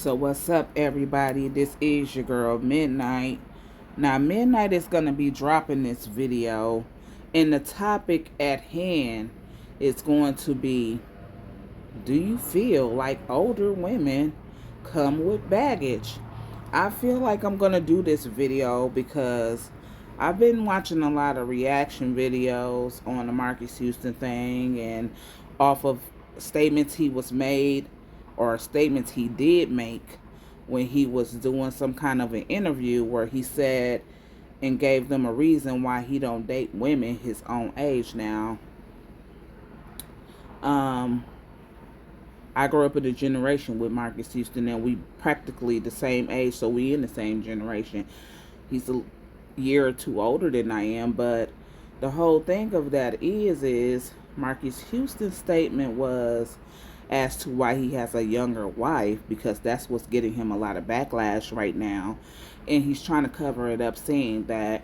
So what's up, everybody? This is your girl Midnight. Now Midnight is going to be dropping this video, and the topic at hand is going to be, do you feel like older women come with baggage? I feel like I'm going to do this video because I've been watching a lot of reaction videos on the Marcus Houston thing, and off of statements he was made or statements he did make when he was doing some kind of an interview where he said and gave them a reason why he don't date women his own age. Now, um, I grew up in a generation with Marcus Houston, and we practically the same age, so we in the same generation. He's a year or two older than I am, but the whole thing of that is Marcus Houston's statement was as to why he has a younger wife, because that's what's getting him a lot of backlash right now, and he's trying to cover it up, saying that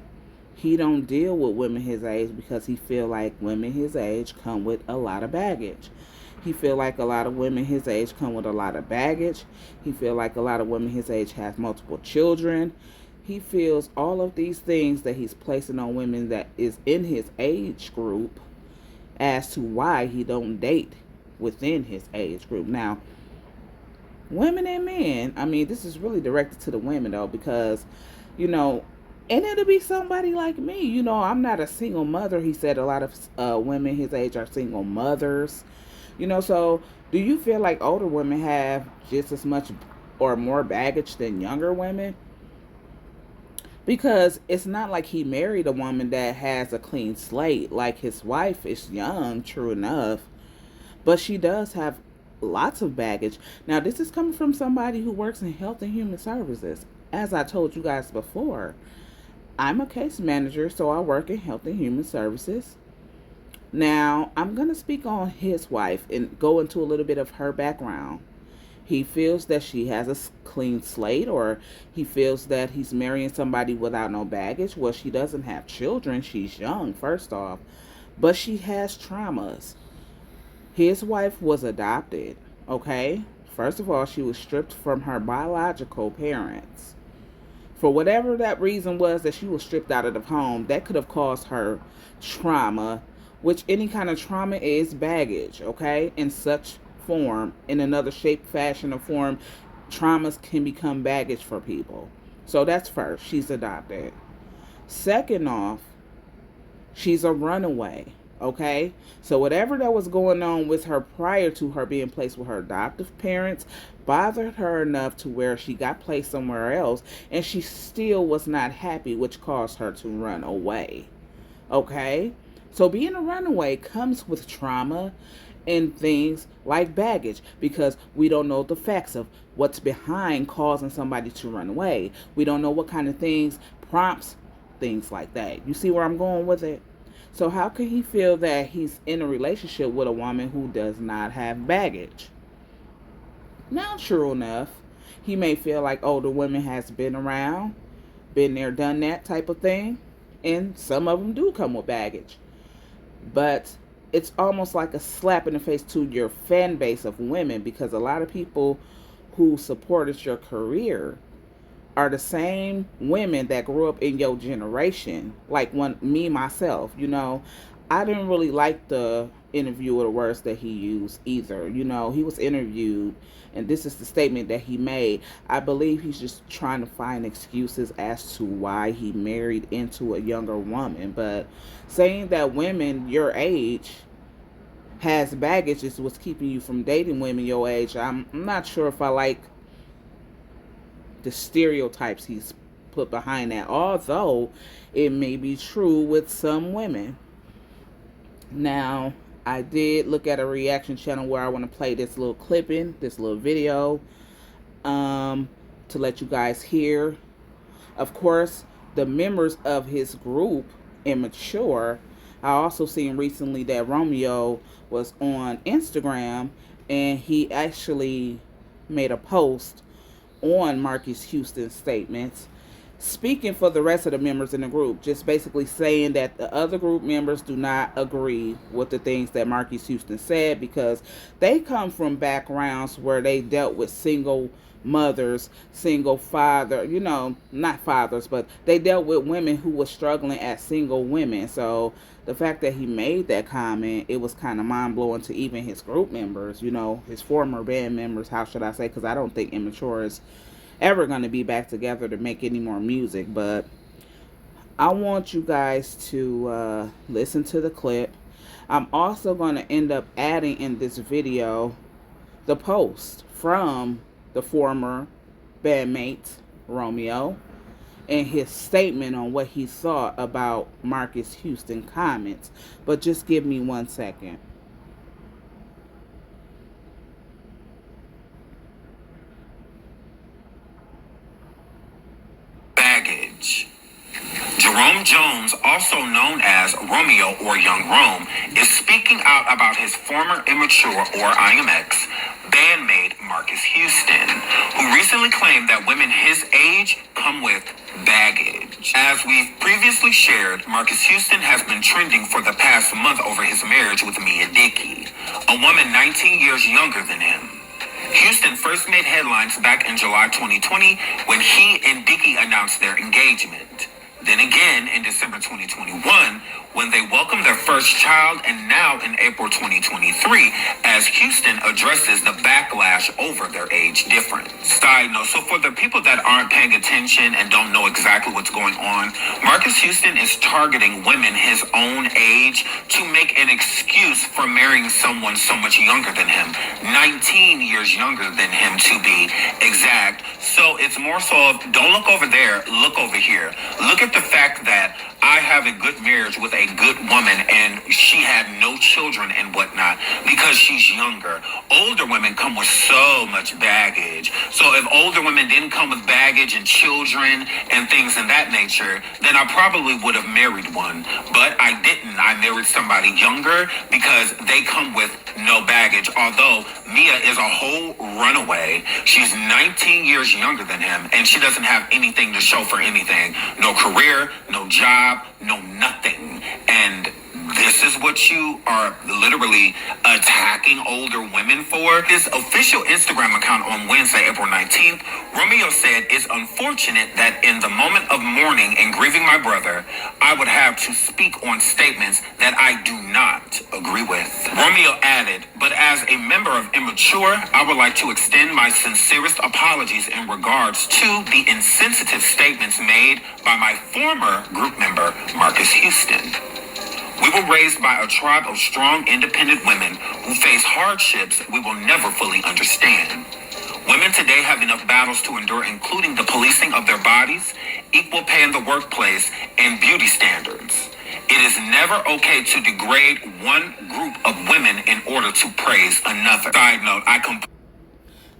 he don't deal with women his age because he feel like women his age come with a lot of baggage. He feel like a lot of women his age come with a lot of baggage. He feel like a lot of women his age have multiple children. He feels all of these things that he's placing on women that is in his age group as to why he don't date within his age group. Now, women and men, I mean, this is really directed to the women though, because, you know, and it'll be somebody like me. You know, I'm not a single mother. He said a lot of women his age are single mothers. You know, so do you feel like older women have just as much or more baggage than younger women? Because it's not like he married a woman that has a clean slate. Like his wife is young, true enough, but she does have lots of baggage. Now, this is coming from somebody who works in health and human services. As I told you guys before, I'm a case manager, so I work in health and human services. Now, I'm going to speak on his wife and go into a little bit of her background. He feels that she has a clean slate, or he feels that he's marrying somebody without no baggage. Well, she doesn't have children. She's young, first off, but she has traumas. His wife was adopted, okay? First of all, she was stripped from her biological parents. For whatever that reason was that she was stripped out of the home, that could have caused her trauma, which any kind of trauma is baggage, okay? In such form, in another shape, fashion, or form, traumas can become baggage for people. So that's first. She's adopted. Second off, she's a runaway. Okay? So whatever that was going on with her prior to her being placed with her adoptive parents bothered her enough to where she got placed somewhere else, and she still was not happy, which caused her to run away. Okay? So being a runaway comes with trauma and things like baggage, because we don't know the facts of what's behind causing somebody to run away. We don't know what kind of things prompts things like that. You see where I'm going with it? So how can he feel that he's in a relationship with a woman who does not have baggage? Now, true enough, he may feel like older women has been around, been there, done that type of thing, and some of them do come with baggage. But it's almost like a slap in the face to your fan base of women, because a lot of people who supported your career are the same women that grew up in your generation. Like me myself, you know, I didn't really like the interview or the words that he used either. You know, he was interviewed, and this is the statement that he made. I believe he's just trying to find excuses as to why he married into a younger woman. But saying that women your age has baggage is what's keeping you from dating women your age, I'm not sure if I like the stereotypes he's put behind that, although it may be true with some women. Now, I did look at a reaction channel where I want to play this little clipping, this little video, to let you guys hear. Of course, the members of his group, Immature, I also seen recently that Romeo was on Instagram, and he actually made a post on Marcus Houston's statements, speaking for the rest of the members in the group, just basically saying that the other group members do not agree with the things that Marcus Houston said, because they come from backgrounds where they dealt with single mothers, single father, not fathers, but they dealt with women who were struggling as single women. So the fact that he made that comment, it was kind of mind blowing to even his group members, his former band members, how should I say, because I don't think Immature is ever going to be back together to make any more music. But I want you guys to listen to the clip. I'm also going to end up adding in this video the post from the former bandmate Romeo and his statement on what he thought about Marcus Houston comments. But just give me 1 second. Baggage. Jerome Jones, also known as Romeo or Young Rome, is speaking out about his former Immature or IMX bandmate Marcus Houston, who recently claimed that women his age come with baggage. As we've previously shared, Marcus Houston has been trending for the past month over his marriage with Mia Dickey, a woman 19 years younger than him. Houston first made headlines back in July 2020 when he and Dickey announced their engagement. Then again in December 2021 when they welcomed their first child, and now in April 2023 as Houston addresses the backlash over their age difference. Side note, so for the people that aren't paying attention and don't know exactly what's going on, Marcus Houston is targeting women his own age to make an excuse for marrying someone so much younger than him, 19 years younger than him to be exact. So it's more so of, don't look over there, look over here. Look at the fact that I have a good marriage with a good woman and she had no children and whatnot because she's younger. Older women come with so much baggage. So if older women didn't come with baggage and children and things in that nature, then I probably would have married one. But I didn't. I married somebody younger because they come with no baggage. Although Mia is a whole runaway. She's 19 years younger than him and she doesn't have anything to show for anything. No career, no job, no nothing. And this is what you are literally attacking older women for? His official Instagram account on Wednesday, April 19th, Romeo said, "It's unfortunate that in the moment of mourning and grieving my brother, I would have to speak on statements that I do not agree with." Romeo added, "But as a member of Immature, I would like to extend my sincerest apologies in regards to the insensitive statements made by my former group member, Marcus Houston. We were raised by a tribe of strong, independent women who face hardships we will never fully understand. Women today have enough battles to endure, including the policing of their bodies, equal pay in the workplace, and beauty standards. It is never okay to degrade one group of women in order to praise another." Side note,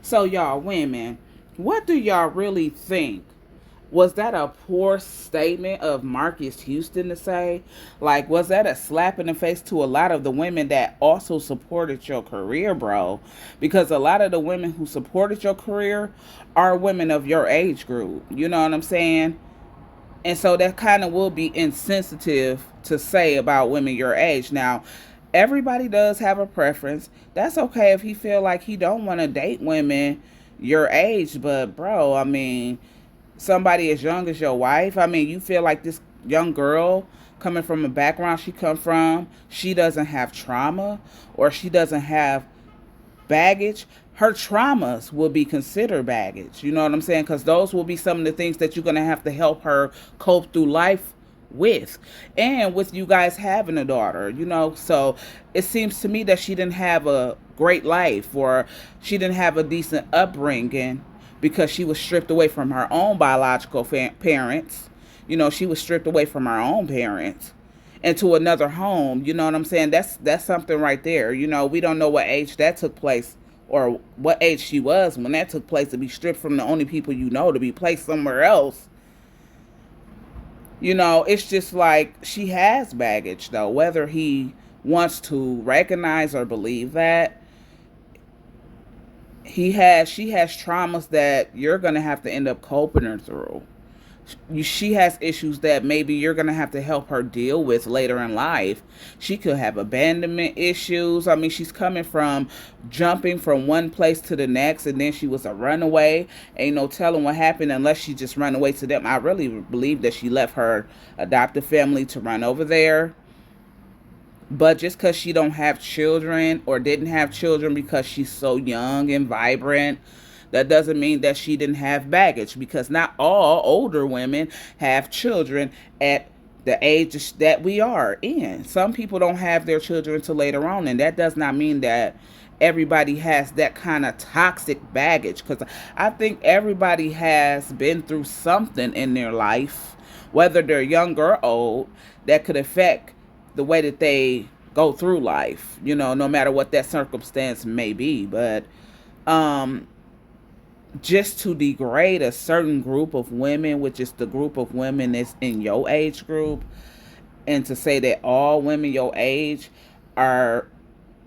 So y'all women, what do y'all really think? Was that a poor statement of Marcus Houston to say? Like, was that a slap in the face to a lot of the women that also supported your career, bro? Because a lot of the women who supported your career are women of your age group. You know what I'm saying? And so that kind of will be insensitive to say about women your age. Now, everybody does have a preference. That's okay if he feel like he don't want to date women your age. But, bro, I mean, somebody as young as your wife, I mean, you feel like this young girl coming from a background she come from, she doesn't have trauma or she doesn't have baggage. Her traumas will be considered baggage. You know what I'm saying? Because those will be some of the things that you're going to have to help her cope through life with. And with you guys having a daughter, so it seems to me that she didn't have a great life or she didn't have a decent upbringing because she was stripped away from her own biological parents. She was stripped away from her own parents into another home. You know what I'm saying? That's something right there. We don't know what age that took place or what age she was when that took place, to be stripped from the only people to be placed somewhere else. It's just like she has baggage, though, whether he wants to recognize or believe that. She has traumas that you're going to have to end up coping her through. She has issues that maybe you're going to have to help her deal with later in life. She could have abandonment issues. I mean, she's coming from jumping from one place to the next, and then she was a runaway. Ain't no telling what happened unless she just ran away to them. I really believe that she left her adoptive family to run over there. But just because she don't have children or didn't have children because she's so young and vibrant, that doesn't mean that she didn't have baggage, because not all older women have children at the age that we are in. Some people don't have their children until later on, and that does not mean that everybody has that kind of toxic baggage, because I think everybody has been through something in their life, whether they're young or old, that could affect the way that they go through life, no matter what that circumstance may be. But just to degrade a certain group of women, which is the group of women that's in your age group, and to say that all women your age are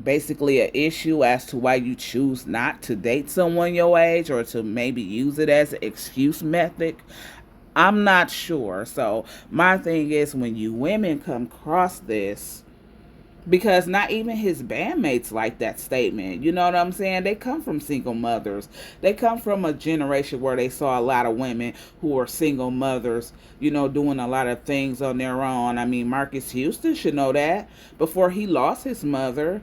basically an issue as to why you choose not to date someone your age, or to maybe use it as an excuse method, I'm not sure. So my thing is, when you women come across this, because not even his bandmates like that statement. You know what I'm saying? They come from single mothers. They come from a generation where they saw a lot of women who were single mothers, doing a lot of things on their own. I mean, Marcus Houston should know that. Before he lost his mother,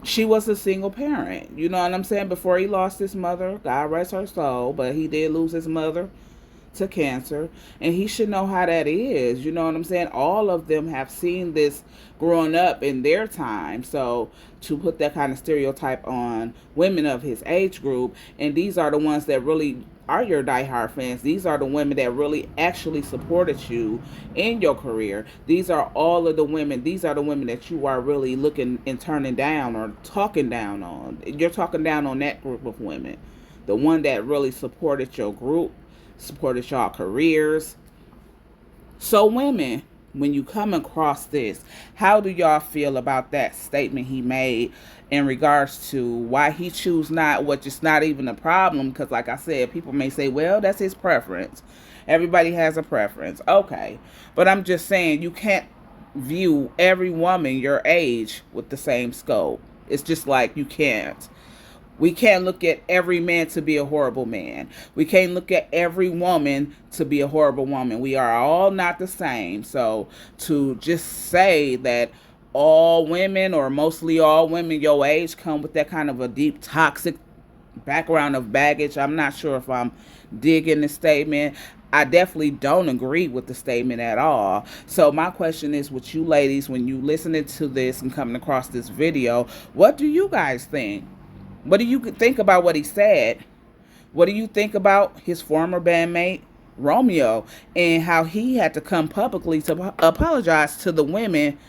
she was a single parent. You know what I'm saying? Before he lost his mother, God rest her soul, but he did lose his mother to cancer, and he should know how that is. You know what I'm saying? All of them have seen this growing up in their time. So to put that kind of stereotype on women of his age group, and these are the ones that really are your diehard fans. These are the women that really actually supported you in your career. These are all of the women. These are the women that you are really looking and turning down or talking down on. You're talking down on that group of women. The one that really supported your group, supported y'all careers. So women, when you come across this, how do y'all feel about that statement he made in regards to why he choose not, which is not even a problem, because like I said, people may say, well, that's his preference. Everybody has a preference. Okay. But I'm just saying, you can't view every woman your age with the same scope. It's just like you can't. We can't look at every man to be a horrible man. We can't look at every woman to be a horrible woman. We are all not the same. So to just say that all women, or mostly all women your age, come with that kind of a deep toxic background of baggage, I'm not sure if I'm digging the statement. I definitely don't agree with the statement at all. So my question is, with you ladies, when you listening to this and coming across this video, what do you guys think? What do you think about what he said? What do you think about his former bandmate, Romeo, and how he had to come publicly to apologize to the women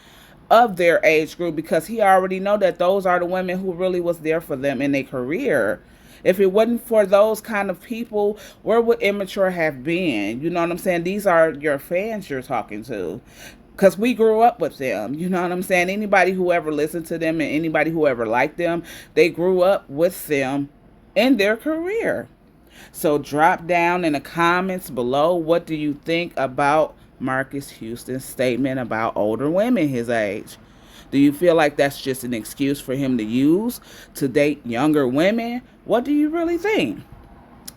of their age group, because he already know that those are the women who really was there for them in their career. If it wasn't for those kind of people, where would Immature have been? You know what I'm saying? These are your fans you're talking to. Because we grew up with them. You know what I'm saying? Anybody who ever listened to them and anybody who ever liked them, they grew up with them in their career. So drop down in the comments below, what do you think about Marcus Houston's statement about older women his age? Do you feel like that's just an excuse for him to use to date younger women? What do you really think?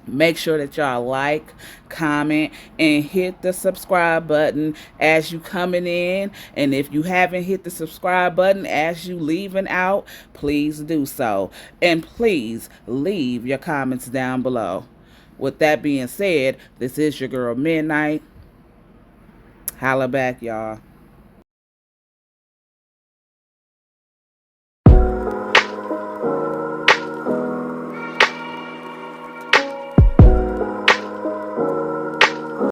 Make sure that y'all like, comment, and hit the subscribe button as you coming in. And if you haven't hit the subscribe button as you leaving out, please do so. And please leave your comments down below. With that being said, this is your girl Midnight. Holla back, y'all.